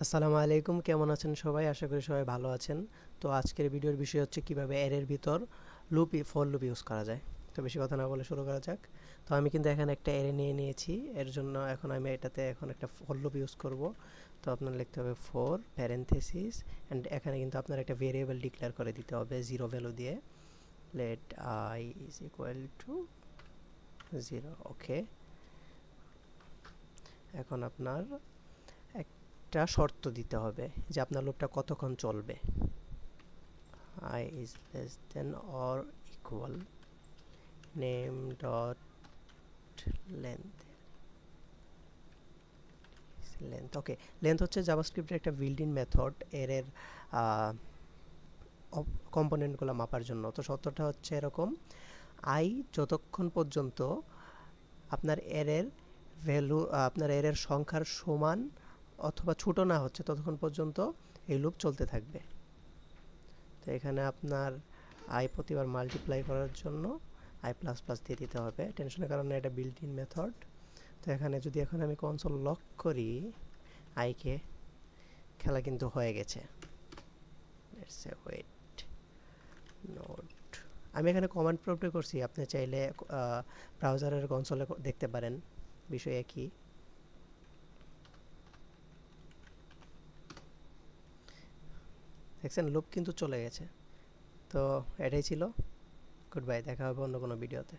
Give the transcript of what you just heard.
আসসালামু আলাইকুম, কেমন আছেন সবাই? আশা করি সবাই ভালো আছেন। তো আজকের ভিডিওর বিষয় হচ্ছে কিভাবে অ্যারের ভিতর ফর লুপ ইউজ করা যায়। তো বেশি কথা না বলে শুরু করা যাক। তো আমি কিন্তু এখানে একটা অ্যারে নিয়ে নিয়েছি। এর জন্য এখন আমি এটাতে একটা ফর লুপ ইউজ করব। তো আপনার লিখতে হবে ফর প্যারেনথেসিস অ্যান্ড এখানে কিন্তু আপনার একটা ভেরিয়েবল ডিক্লেয়ার করে দিতে হবে জিরো ভ্যালু দিয়ে। Let I is equal to zero. Okay, এখন আপনার একটা শর্ত দিতে হবে যে আপনার লুপটা কতক্ষণ চলবে। I is less than or equal name dot length okay, length হচ্ছে জাভাস্ক্রিপ্টের একটা বিল্ট ইন মেথড এর কম্পোনেন্টগুলো মাপার জন্য। তো শর্তটা হচ্ছে এরকম, আই যতক্ষণ পর্যন্ত আপনার এরের ভ্যালু আপনার এরের সংখ্যার সমান অথবা ছোট না হচ্ছে ততক্ষণ পর্যন্ত এই লুপ চলতে থাকবে। তো এখানে আপনার আই প্রতিবার মাল্টিপ্লাই করার জন্য আই প্লাস প্লাস দিয়ে দিতে হবে, টেনশনের কারণে এটা বিল্ট ইন মেথড। তো এখানে যদি এখন আমি কনসোল লক করি আইকে, খেলা কিন্তু হয়ে গেছে। লেটস সে ওয়েট নোট, আমি এখানে কমান্ড প্রম্পটে করছি, আপনি চাইলে ব্রাউজারের কনসোলে দেখতে পারেন, বিষয় একই। দেখছেন লুপ কিন্তু চলে গেছে। তো এটাই ছিল, গুড বাই, দেখা হবে অন্য কোনো ভিডিওতে।